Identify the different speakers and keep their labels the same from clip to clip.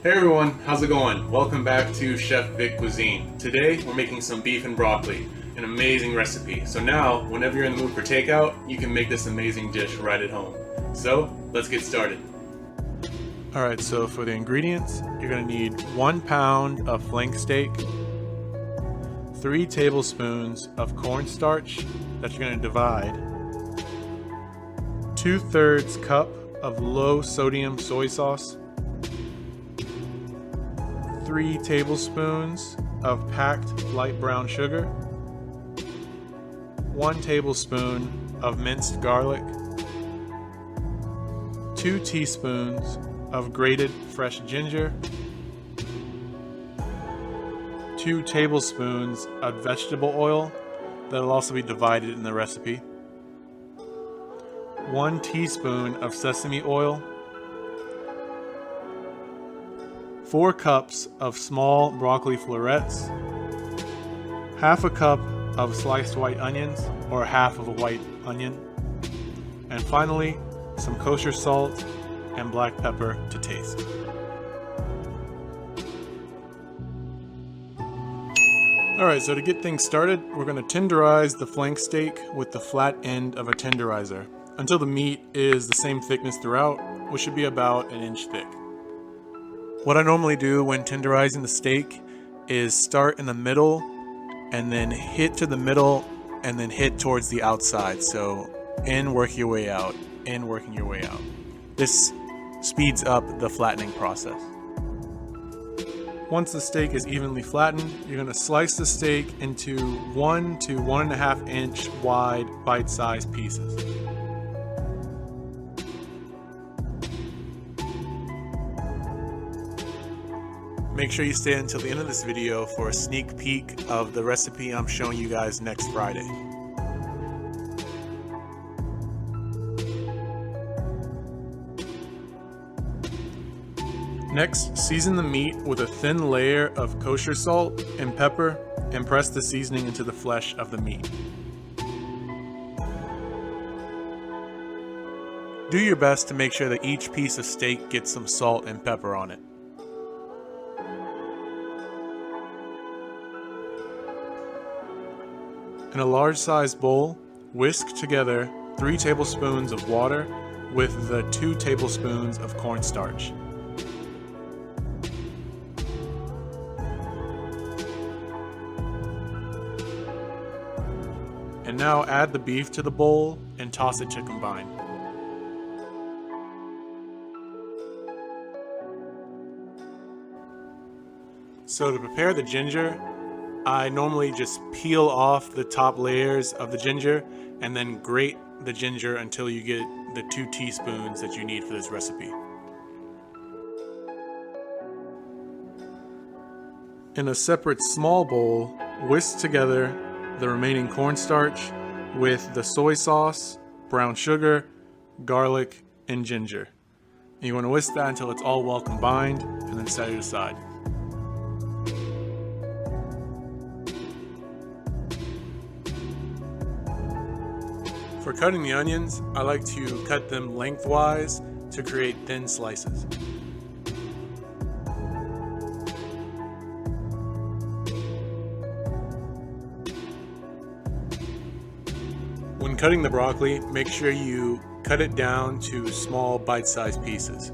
Speaker 1: Hey everyone, how's it going? Welcome back to Chef Vic Cuisine. Today we're making some beef and broccoli, an amazing recipe. So now, whenever you're in the mood for takeout, you can make this amazing dish right at home. So, let's get started.
Speaker 2: Alright, so for the ingredients, you're going to need 1 pound of flank steak, 3 tablespoons of cornstarch that you're going to divide, 2/3 cup of low sodium soy sauce, 3 tablespoons of packed light brown sugar, 1 tablespoon of minced garlic, 2 teaspoons of grated fresh ginger, 2 tablespoons of vegetable oil that will also be divided in the recipe, 1 teaspoon of sesame oil, 4 cups of small broccoli florets, half a cup of sliced white onions or half of a white onion, and finally some kosher salt and black pepper to taste. Alright, so to get things started, we're going to tenderize the flank steak with the flat end of a tenderizer until the meat is the same thickness throughout, which should be about 1 inch thick. What I normally do when tenderizing the steak is start in the middle and then hit to the middle and then hit towards the outside. So in, work your way out, in, working your way out. This speeds up the flattening process. Once the steak is evenly flattened, you're going to slice the steak into 1 to 1.5 inch wide bite-sized pieces. Make sure you stay until the end of this video for a sneak peek of the recipe I'm showing you guys next Friday. Next, season the meat with a thin layer of kosher salt and pepper and press the seasoning into the flesh of the meat. Do your best to make sure that each piece of steak gets some salt and pepper on it. In a large-sized bowl, whisk together 3 tablespoons of water with the 2 tablespoons of cornstarch. And now add the beef to the bowl and toss it to combine. So to prepare the ginger, I normally just peel off the top layers of the ginger and then grate the ginger until you get the 2 teaspoons that you need for this recipe. In a separate small bowl, whisk together the remaining cornstarch with the soy sauce, brown sugar, garlic, and ginger. And you want to whisk that until it's all well combined and then set it aside. For cutting the onions, I like to cut them lengthwise to create thin slices. When cutting the broccoli, make sure you cut it down to small bite-sized pieces.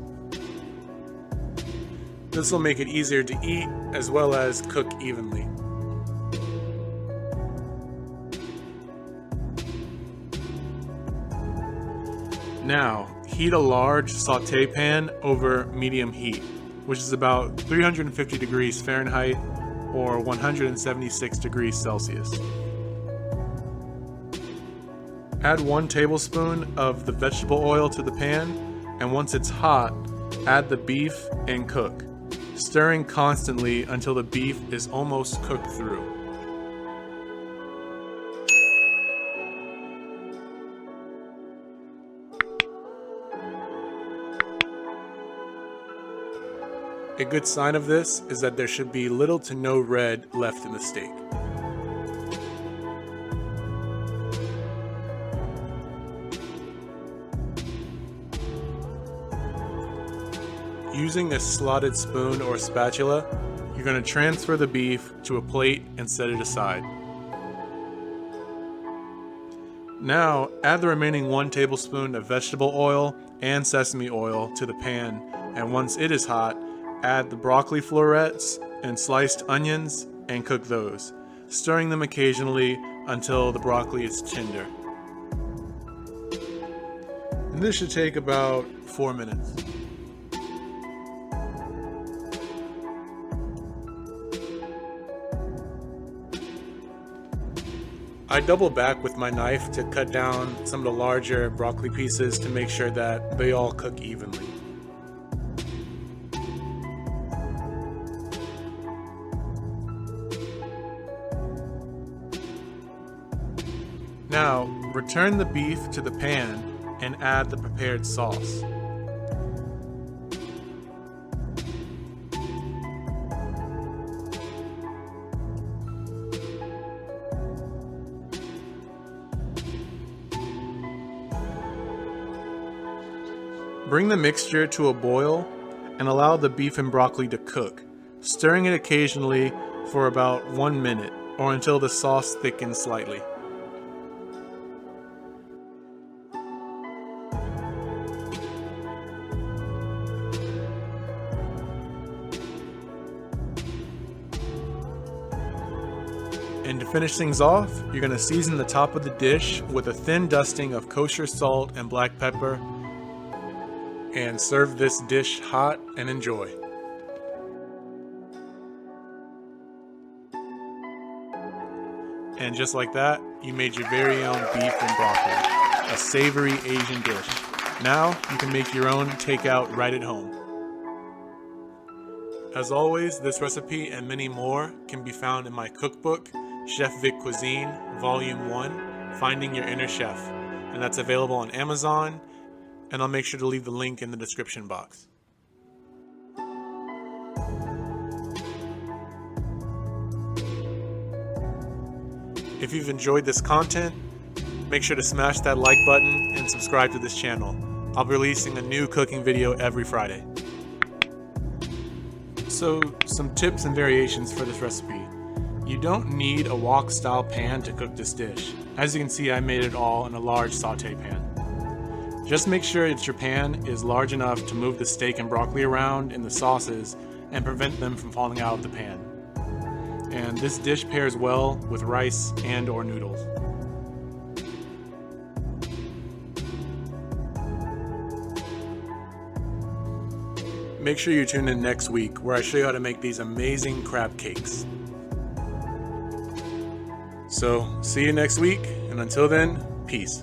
Speaker 2: This will make it easier to eat as well as cook evenly. Now, heat a large saute pan over medium heat, which is about 350 degrees Fahrenheit or 176 degrees Celsius. Add 1 tablespoon of the vegetable oil to the pan, and once it's hot, add the beef and cook, stirring constantly until the beef is almost cooked through. A good sign of this is that there should be little to no red left in the steak. Using a slotted spoon or spatula, you're going to transfer the beef to a plate and set it aside. Now, add the remaining 1 tablespoon of vegetable oil and sesame oil to the pan, and once it is hot, add the broccoli florets and sliced onions and cook those, stirring them occasionally until the broccoli is tender. And this should take about 4 minutes. I double back with my knife to cut down some of the larger broccoli pieces to make sure that they all cook evenly. Now, return the beef to the pan and add the prepared sauce. Bring the mixture to a boil and allow the beef and broccoli to cook, stirring it occasionally for about 1 minute or until the sauce thickens slightly. And to finish things off, you're going to season the top of the dish with a thin dusting of kosher salt and black pepper, and serve this dish hot and enjoy. And just like that, you made your very own beef and broccoli, a savory Asian dish. Now you can make your own takeout right at home. As always, this recipe and many more can be found in my cookbook, Chef Vic Cuisine, Volume 1, Finding Your Inner Chef, and that's available on Amazon, and I'll make sure to leave the link in the description box. If you've enjoyed this content, make sure to smash that like button and subscribe to this channel. I'll be releasing a new cooking video every Friday. So, some tips and variations for this recipe. You don't need a wok style pan to cook this dish. As you can see, I made it all in a large saute pan. Just make sure that your pan is large enough to move the steak and broccoli around in the sauces and prevent them from falling out of the pan. And this dish pairs well with rice and or noodles. Make sure you tune in next week where I show you how to make these amazing crab cakes. So, see you next week, and until then, peace.